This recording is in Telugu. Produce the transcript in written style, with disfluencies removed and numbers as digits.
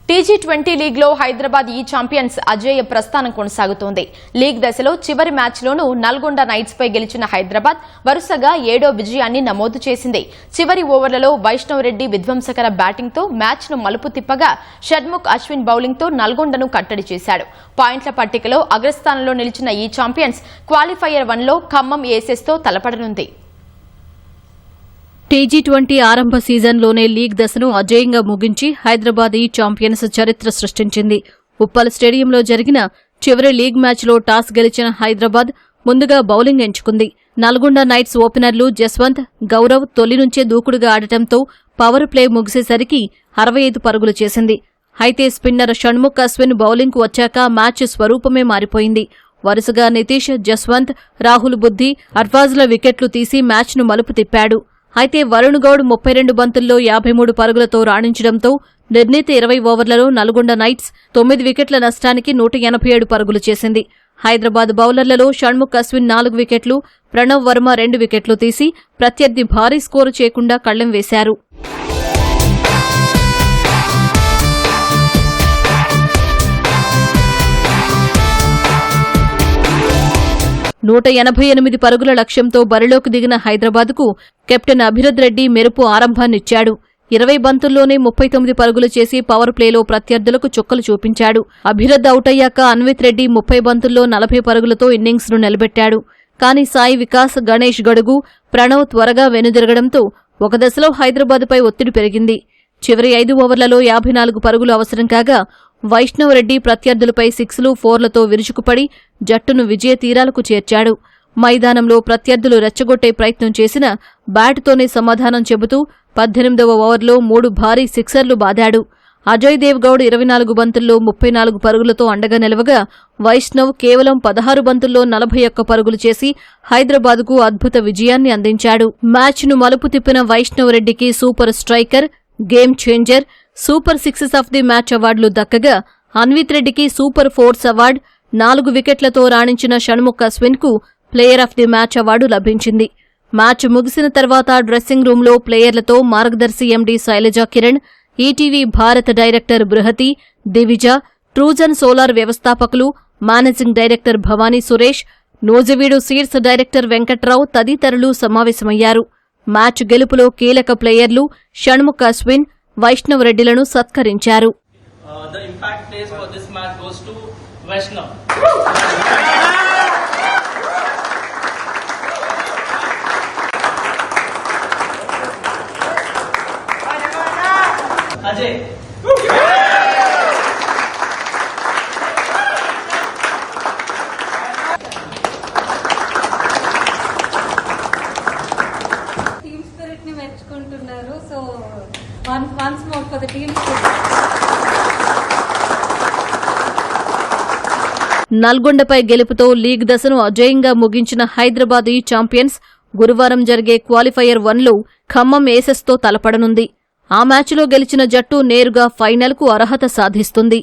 టీ20 లీగ్లో హైదరాబాద్ ఈ ఛాంపియన్స్ అజేయ ప్రస్థానం కొనసాగుతోంది. లీగ్ దశలో చివరి మ్యాచ్లోనూ నల్గొండ నైట్స్ పై గెలిచిన హైదరాబాద్ వరుసగా 7వ విజయాన్ని నమోదు చేసింది. చివరి ఓవర్లలో వైష్ణవ్ రెడ్డి విధ్వంసకర బ్యాటింగ్తో మ్యాచ్ను మలుపు తిప్పగా షణ్ముఖ్ అశ్విన్ బౌలింగ్తో నల్గొండను కట్టడి చేశాడు. పాయింట్ల పట్టికలో అగ్రస్థానంలో నిలిచిన ఈ ఛాంపియన్స్ క్వాలిఫైయర్ 1లో ఖమ్మం ఏసెస్తో తలపడనుంది. టీ20 ఆరంభ సీజన్లోనే లీగ్ దశను అజేయంగా ముగించి హైదరాబాద్ ఈ ఛాంపియన్స్ చరిత్ర సృష్టించింది. ఉప్పల్ స్టేడియంలో జరిగిన చివరి లీగ్ మ్యాచ్లో టాస్ గెలిచిన హైదరాబాద్ ముందుగా బౌలింగ్ ఎంచుకుంది. నల్గొండ నైట్స్ ఓపెనర్లు జస్వంత్, గౌరవ్ తొలి నుంచే దూకుడుగా ఆడటంతో పవర్ ప్లే ముగిసేసరికి 65 పరుగులు చేసింది. అయితే స్పిన్నర్ షణ్ముఖ్ అశ్విన్ బౌలింగ్కు వచ్చాక మ్యాచ్ స్వరూపమే మారిపోయింది. వరుసగా నితీష్, జస్వంత్, రాహుల్ బుద్ధి, అర్వాజ్ల వికెట్లు తీసి మ్యాచ్ను మలుపు తిప్పాడు. అయితే వరుణ్ గౌడ్ 32 బంతుల్లో 53 పరుగులతో రాణించడంతో నిర్ణీత 20 ఓవర్లలో నల్గొండ నైట్స్ 9 వికెట్ల నష్టానికి 187 పరుగులు చేసింది. హైదరాబాద్ బౌలర్లలో షణ్ముఖ్ అశ్విన్ 4 వికెట్లు, ప్రణవ్ వర్మ 2 వికెట్లు తీసి ప్రత్యర్థి భారీ స్కోరు చేయకుండా కళ్లెం వేశారు. .188 పరుగుల లక్ష్యంతో బరిలోకి దిగిన హైదరాబాద్కు కెప్టెన్ అభిరథ్ రెడ్డి మెరుపు ఆరంభాన్నిచ్చాడు. 20 బంతుల్లోనే 39 పరుగులు చేసి పవర్ ప్లేలో ప్రత్యర్థులకు చుక్కలు చూపించాడు. అభిరథ్ అవుటయ్యాక అన్విత్ రెడ్డి 30 బంతుల్లో 40 పరుగులతో ఇన్నింగ్స్ను నిలబెట్టాడు. కానీ సాయి వికాస్, గణేష్ గడుగు, ప్రణవ్ త్వరగా వెనుదిరగడంతో ఒక దశలో హైదరాబాద్పై ఒత్తిడి పెరిగింది. చివరి 5 ఓవర్లలో 54 పరుగులు అవసరం కాగా వైష్ణవ్ రెడ్డి ప్రత్యర్థులపై 6లు, 4లతో విరుచుకుపడి జట్టును విజయ తీరాలకు చేర్చాడు. మైదానంలో ప్రత్యర్థులు రెచ్చగొట్టే ప్రయత్నం చేసినా బ్యాటుతోనే సమాధానం చెబుతూ 18వ ఓవర్లో 3 భారీ సిక్సర్లు బాదాడు. అజయ్ దేవ్ గౌడ్ 24 బంతుల్లో 34 పరుగులతో అండగా నిలవగా వైష్ణవ్ కేవలం 16 బంతుల్లో 41 పరుగులు చేసి హైదరాబాద్కు అద్భుత విజయాన్ని అందించాడు. మ్యాచ్ను మలుపు తిప్పిన వైష్ణవ్ రెడ్డికి super striker, game changer, super sixes of the match అవార్డులు దక్కగా అన్విత్ రెడ్డికి సూపర్ ఫోర్స్ అవార్డు, 4 వికెట్లతో రాణించిన షణ్ముఖ్ అశ్విన్కు player of the match award లభించింది. మ్యాచ్ ముగిసిన తర్వాత డ్రెస్సింగ్ రూంలో ప్లేయర్లతో Margadarsi MD Sailaja Kiran, ETV Bharat director Brihati, Divija, ట్రూజన్ సోలార్ వ్యవస్థాపకులు, managing director Bhavani Suresh, Nuziveedu seeds director Venkatrao తదితరులు సమావేశమయ్యారు. మ్యాచ్ గెలుపులో కీలక ప్లేయర్లు షణ్ముఖ్ అశ్విన్, వైష్ణవ్ రెడ్డిలను సత్కరించారు. మెచ్చుకుంటున్నారు. So once more for the team. నల్గొండపై గెలుపుతో లీగ్ దశను అజేయంగా ముగించిన హైదరాబాద్ ఈ ఛాంపియన్స్ గురువారం జరిగే క్వాలిఫైయర్ 1లో ఖమ్మం ఏసెస్తో తలపడనుంది. ఆ మ్యాచ్లో గెలిచిన జట్టు నేరుగా ఫైనల్కు అర్హత సాధిస్తుంది.